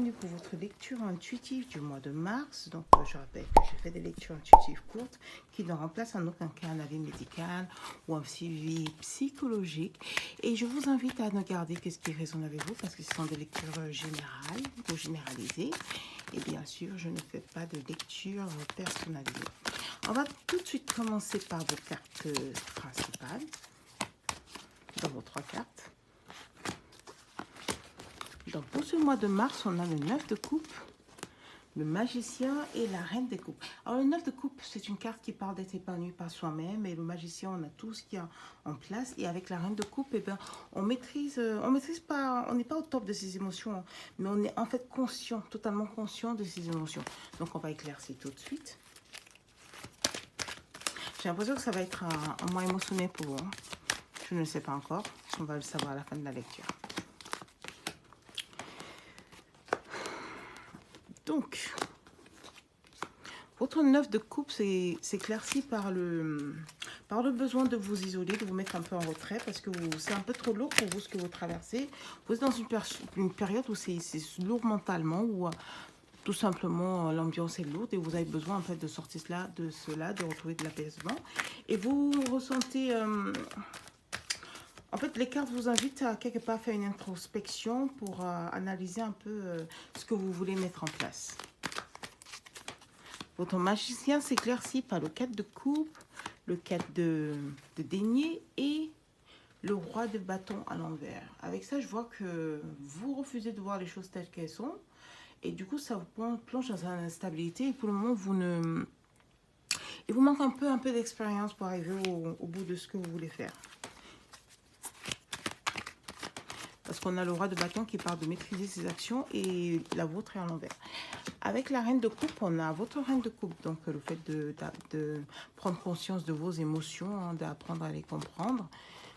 bienvenue pour votre lecture intuitive du mois de mars. Donc, je rappelle que j'ai fait des lectures intuitives courtes qui ne remplacent en aucun cas un avis médical ou un suivi psychologique. Et je vous invite à ne garder que ce qui résonne avec vous parce que ce sont des lectures générales ou généralisées. Et bien sûr, je ne fais pas de lecture personnalisée. On va tout de suite commencer par vos cartes principales, dans vos 3 cartes. Donc pour ce mois de mars, on a le 9 de coupe, le magicien et la reine des coupes. Alors le 9 de coupe, c'est une carte qui parle d'être épanoui par soi-même. Et le magicien, on a tout ce qu'il y a en place. Et avec la reine de coupe, eh bien, on maîtrise pas, on n'est pas au top de ses émotions, mais on est en fait conscient, totalement conscient de ses émotions. Donc on va éclaircir tout de suite. J'ai l'impression que ça va être un mois émotionnel pour vous. Hein. Je ne sais pas encore. On va le savoir à la fin de la lecture. Donc, votre 9 de coupe s'éclaircit par le besoin de vous isoler, de vous mettre un peu en retrait parce que c'est un peu trop lourd pour vous ce que vous traversez. Vous êtes dans une période où c'est lourd mentalement, où tout simplement l'ambiance est lourde et vous avez besoin en fait de sortir de cela, de retrouver de l'apaisement. Et vous ressentez... en fait, les cartes vous invitent à quelque part faire une introspection pour analyser un peu ce que vous voulez mettre en place. Votre magicien s'éclaircit par le 4 de coupe, le 4 de denier et le roi de bâton à l'envers. Avec ça, je vois que vous refusez de voir les choses telles qu'elles sont. Et du coup, ça vous plonge dans une instabilité. Et pour le moment, il vous manque un peu d'expérience pour arriver au bout de ce que vous voulez faire. Parce qu'on a le roi de bâton qui parle de maîtriser ses actions et la vôtre est à l'envers. Avec la reine de coupe, on a votre reine de coupe. Donc, le fait de prendre conscience de vos émotions, hein, d'apprendre à les comprendre.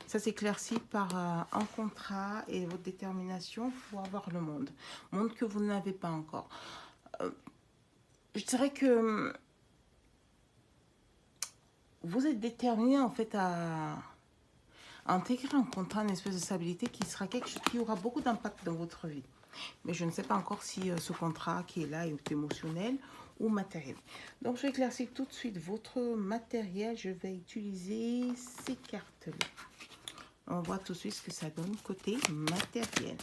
Ça s'éclaircit par un contrat et votre détermination pour avoir le monde. Monde que vous n'avez pas encore. Je dirais que vous êtes déterminé en fait à intégrer un contrat, une espèce de stabilité qui sera quelque chose qui aura beaucoup d'impact dans votre vie. Mais je ne sais pas encore si ce contrat qui est là est émotionnel ou matériel. Donc, je vais éclaircir tout de suite votre matériel. Je vais utiliser ces cartes-là. On voit tout de suite ce que ça donne côté matériel.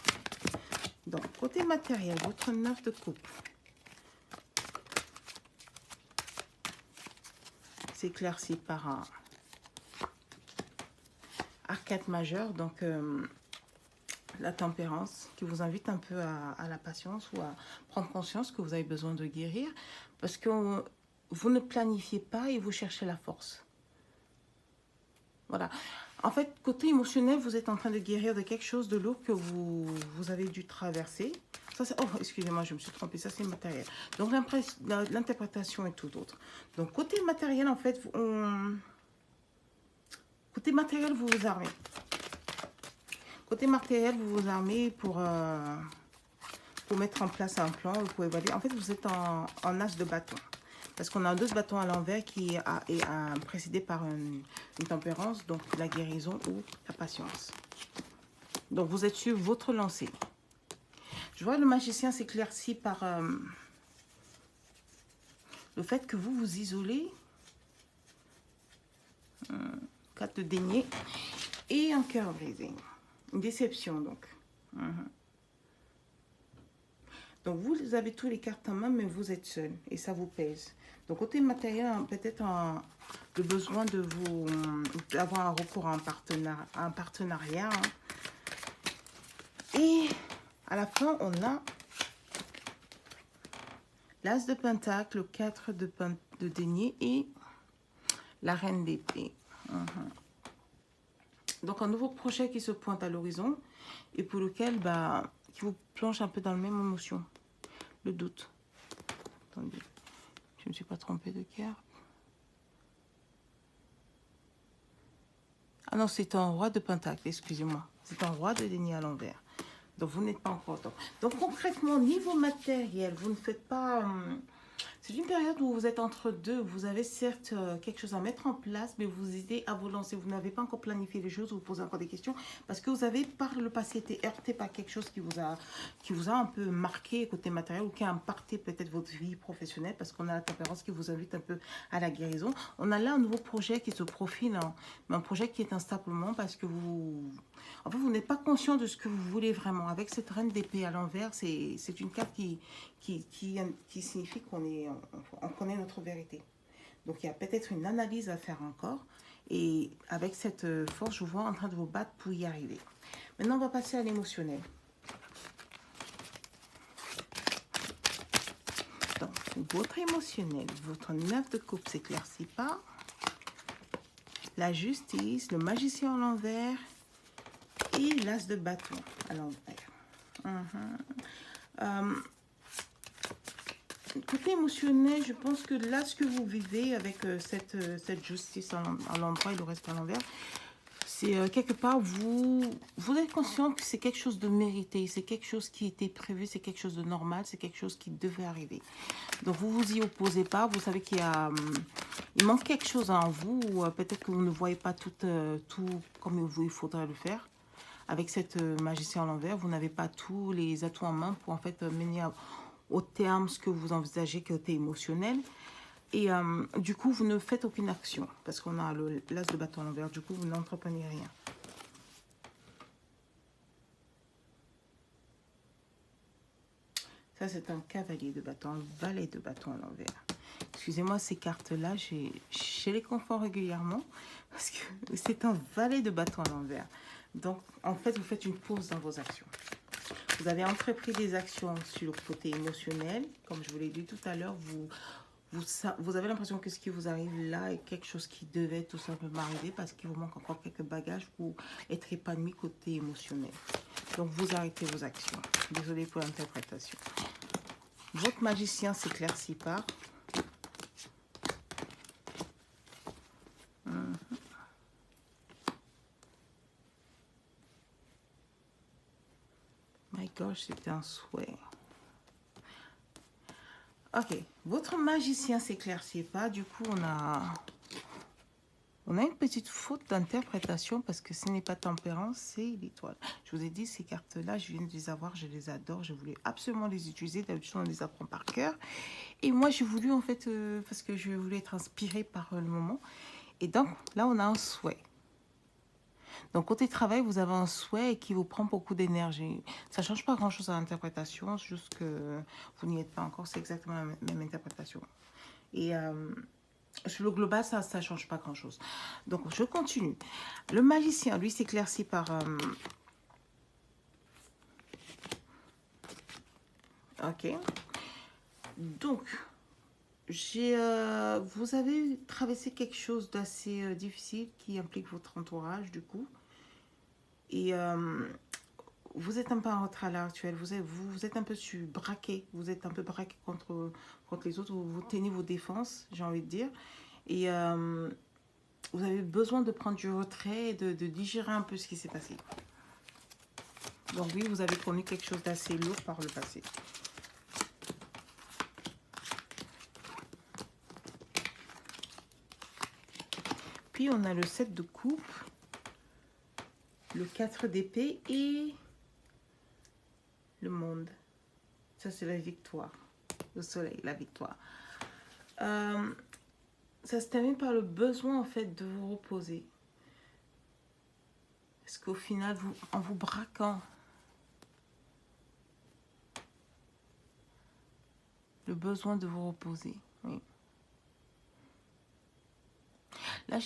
Donc, côté matériel, votre 9 de coupe s'éclaircit par un arcade majeur. Donc, la tempérance qui vous invite un peu à la patience ou à prendre conscience que vous avez besoin de guérir parce que vous ne planifiez pas et vous cherchez la force. Voilà. En fait, côté émotionnel, vous êtes en train de guérir de quelque chose de lourd que vous avez dû traverser. Ça, oh, excusez-moi, je me suis trompée. Ça, c'est matériel. Donc, l'interprétation est tout autre. Donc, côté matériel, en fait, côté matériel, vous vous armez. Côté matériel, vous vous armez pour mettre en place un plan. Vous pouvez évaluer. En fait, vous êtes en as de bâton. Parce qu'on a 2 bâtons à l'envers qui est précédé par une tempérance, donc la guérison ou la patience. Donc, vous êtes sur votre lancée. Je vois le magicien s'éclaircit par le fait que vous vous isolez. 4 de denier et un cœur brisé. Une déception, donc. Donc, vous avez tous les cartes en main, mais vous êtes seul et ça vous pèse. Donc, côté matériel, peut-être le besoin d'avoir un recours à un partenariat. Hein. Et à la fin, on a l'as de pentacle, le 4 de denier et la reine d'épée. Donc, un nouveau projet qui se pointe à l'horizon et pour lequel, qui vous plonge un peu dans la même émotion. Le doute. Attendez, je ne me suis pas trompée de carte. Ah non, c'est un roi de pentacle, excusez-moi. C'est un roi de denier à l'envers. Donc, vous n'êtes pas encore au top. Donc, concrètement, niveau matériel, vous ne faites pas... C'est une période où vous êtes entre deux. Vous avez certes quelque chose à mettre en place, mais vous hésitez à vous lancer. Vous n'avez pas encore planifié les choses, vous posez encore des questions parce que vous avez par le passé été heurté par quelque chose qui vous a un peu marqué côté matériel ou qui a impacté peut-être votre vie professionnelle parce qu'on a la tempérance qui vous invite un peu à la guérison. On a là un nouveau projet qui se profile, hein, mais un projet qui est instable pour le moment parce que en fait, vous n'êtes pas conscient de ce que vous voulez vraiment. Avec cette reine d'épée à l'envers, c'est une carte qui signifie on connaît notre vérité. Donc, il y a peut-être une analyse à faire encore. Et avec cette force, je vous vois en train de vous battre pour y arriver. Maintenant, on va passer à l'émotionnel. Donc, votre émotionnel, votre 9 de coupe s'éclaircit pas. La justice, le magicien à l'envers et l'as de bâton à l'envers. Côté émotionnel, je pense que là, ce que vous vivez avec cette justice à l'endroit et le reste à l'envers, c'est quelque part, vous êtes conscient que c'est quelque chose de mérité, c'est quelque chose qui était prévu, c'est quelque chose de normal, c'est quelque chose qui devait arriver. Donc, vous vous y opposez pas, vous savez il manque quelque chose en vous, ou peut-être que vous ne voyez pas tout comme il faudrait le faire. Avec cette magicien à l'envers, vous n'avez pas tous les atouts en main pour en fait mener au terme ce que vous envisagez côté émotionnel. Et du coup, vous ne faites aucune action parce qu'on a l'as de bâton à l'envers. Du coup, vous n'entreprenez rien. Ça, c'est un cavalier de bâton, un valet de bâton à l'envers. Excusez-moi, ces cartes-là, je les confonds régulièrement parce que c'est un valet de bâton à l'envers. Donc, en fait, vous faites une pause dans vos actions. Vous avez entrepris des actions sur le côté émotionnel. Comme je vous l'ai dit tout à l'heure, vous avez l'impression que ce qui vous arrive là est quelque chose qui devait tout simplement arriver parce qu'il vous manque encore quelques bagages pour être épanoui côté émotionnel. Donc, vous arrêtez vos actions. Désolée pour l'interprétation. Votre magicien s'éclaircit pas. My gosh, c'était un souhait. Ok, votre magicien s'éclaircit pas. Du coup, on a une petite faute d'interprétation parce que ce n'est pas tempérance, c'est l'étoile. Je vous ai dit, ces cartes-là, je viens de les avoir, je les adore. Je voulais absolument les utiliser. D'habitude, on les apprend par cœur. Et moi, j'ai voulu, en fait, parce que je voulais être inspirée par le moment. Et donc, là, on a un souhait. Donc, côté travail, vous avez un souhait qui vous prend beaucoup d'énergie. Ça ne change pas grand-chose à l'interprétation, c'est juste que vous n'y êtes pas encore. C'est exactement la même interprétation. Et sur le global, ça ne change pas grand-chose. Donc, je continue. Le magicien, lui, s'éclaircit par... ok. Donc, vous avez traversé quelque chose d'assez difficile qui implique votre entourage, du coup. Et vous êtes un peu en retrait à l'heure actuelle. Vous êtes un peu braqué. Vous êtes un peu braqué contre les autres. Vous tenez vos défenses, j'ai envie de dire. Et vous avez besoin de prendre du retrait et de digérer un peu ce qui s'est passé. Donc oui, vous avez connu quelque chose d'assez lourd par le passé. Puis on a le 7 de coupe, le 4 d'épée et le monde. Ça, c'est la victoire. Le soleil, la victoire. Ça se termine par le besoin, en fait, de vous reposer. Parce qu'au final, en vous braquant, le besoin de vous reposer. Oui. Là,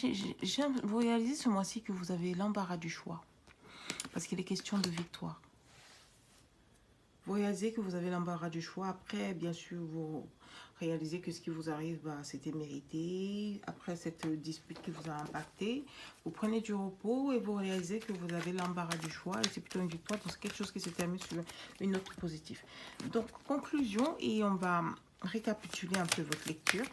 vous réalisez ce mois-ci que vous avez l'embarras du choix. Parce qu'il est question de victoire. Vous réalisez que vous avez l'embarras du choix. Après, bien sûr, vous réalisez que ce qui vous arrive, c'était mérité. Après cette dispute qui vous a impacté, vous prenez du repos et vous réalisez que vous avez l'embarras du choix. Et c'est plutôt une victoire. Donc, c'est quelque chose qui s'est terminé sur une note positive. Donc, conclusion. Et on va récapituler un peu votre lecture.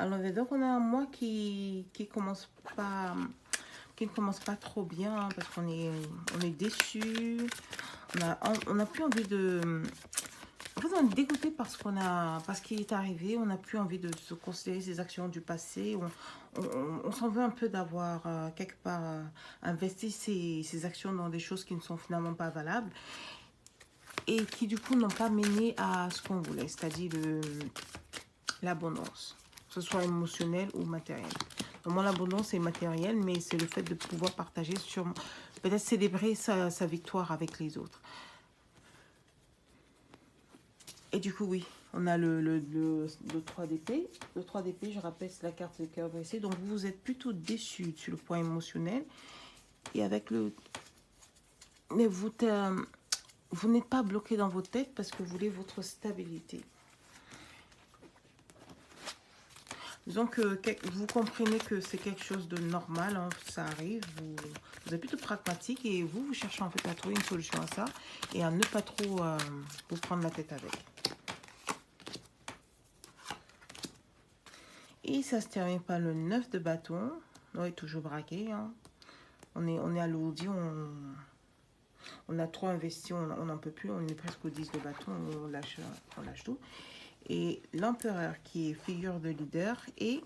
l'envers. Donc, on a un mois qui ne commence pas trop bien hein, parce on est déçu. On a plus envie de... En fait, on est dégoûté parce qu'il est arrivé. On n'a plus envie de se considérer ses actions du passé. On s'en veut un peu d'avoir quelque part investi ses actions dans des choses qui ne sont finalement pas valables et qui du coup n'ont pas mené à ce qu'on voulait, c'est-à-dire l'abondance, que ce soit émotionnel ou matériel. Moi, l'abondance est matérielle, mais c'est le fait de pouvoir partager sur, peut-être célébrer sa victoire avec les autres. Et du coup, oui, on a le 3 d'épée. Le 3 d'épée, je rappelle, c'est la carte de cœur brisé. Donc, vous êtes plutôt déçu sur le point émotionnel. Et avec le... Mais vous n'êtes pas bloqué dans vos têtes parce que vous voulez votre stabilité. Disons que vous comprenez que c'est quelque chose de normal, hein, ça arrive, vous êtes plutôt pragmatique et vous cherchez en fait à trouver une solution à ça et à ne pas trop vous prendre la tête avec. Et ça se termine par le 9 de bâton, on est toujours braqué, hein. On est alourdi, on a trop investi, on n'en peut plus, on est presque au 10 de bâton, on lâche tout. Et l'empereur qui est figure de leader et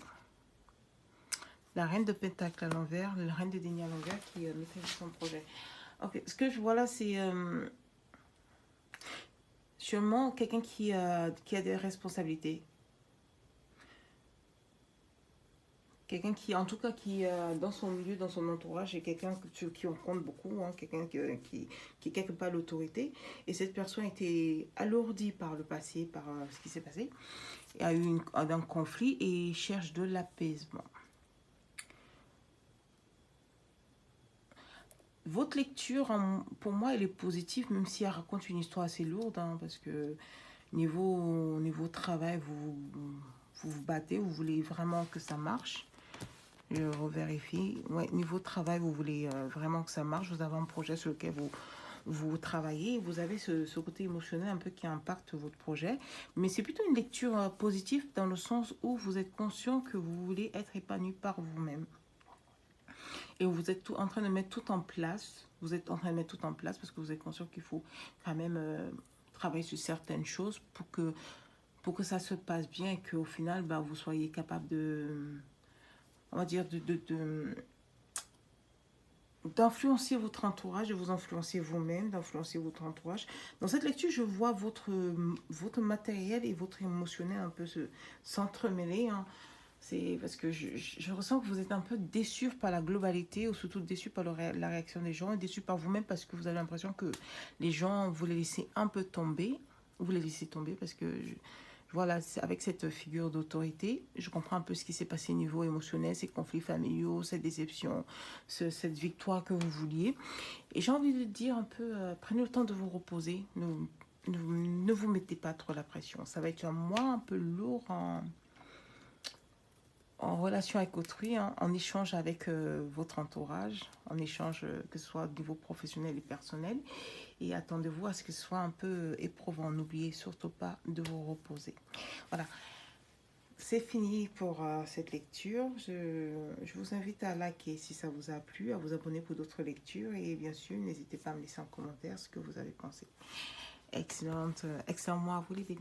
la reine de Pentacle à l'envers, la reine de deniers à l'envers qui maîtrise son projet. Ok, ce que je vois là, c'est sûrement quelqu'un qui a des responsabilités. Quelqu'un qui, en tout cas, qui dans son milieu, dans son entourage, est quelqu'un sur qui on compte beaucoup, hein, quelqu'un qui est quelque part l'autorité. Et cette personne a été alourdie par le passé, par ce qui s'est passé. Il y a eu un conflit et cherche de l'apaisement. Votre lecture, pour moi, elle est positive, même si elle raconte une histoire assez lourde, hein, parce que niveau travail, vous battez, vous voulez vraiment que ça marche. Je revérifie. Ouais, niveau travail, vous voulez vraiment que ça marche. Vous avez un projet sur lequel vous travaillez. Vous avez ce côté émotionnel un peu qui impacte votre projet. Mais c'est plutôt une lecture positive dans le sens où vous êtes conscient que vous voulez être épanoui par vous-même. Et vous êtes en train de mettre tout en place. Vous êtes en train de mettre tout en place parce que vous êtes conscient qu'il faut quand même travailler sur certaines choses pour que ça se passe bien et qu'au final, bah, vous soyez capable on va dire, d'influencer votre entourage, de vous influencer vous-même, d'influencer votre entourage. Dans cette lecture, je vois votre matériel et votre émotionnel un peu s'entremêler. Hein. C'est parce que je ressens que vous êtes un peu déçu par la globalité, ou surtout déçu par la réaction des gens, et déçu par vous-même parce que vous avez l'impression que les gens vous les laissez un peu tomber. Vous les laissez tomber parce que voilà, avec cette figure d'autorité, je comprends un peu ce qui s'est passé au niveau émotionnel, ces conflits familiaux, cette déception, cette victoire que vous vouliez. Et j'ai envie de dire un peu, prenez le temps de vous reposer. Ne vous mettez pas trop la pression. Ça va être un mois un peu lourd en relation avec autrui, hein, en échange avec votre entourage, en échange que ce soit au niveau professionnel et personnel. Et attendez-vous à ce que ce soit un peu éprouvant. N'oubliez surtout pas de vous reposer. Voilà, c'est fini pour cette lecture. Je vous invite à liker si ça vous a plu, à vous abonner pour d'autres lectures. Et bien sûr, n'hésitez pas à me laisser en commentaire ce que vous avez pensé. Excellent mois à vous les bébés.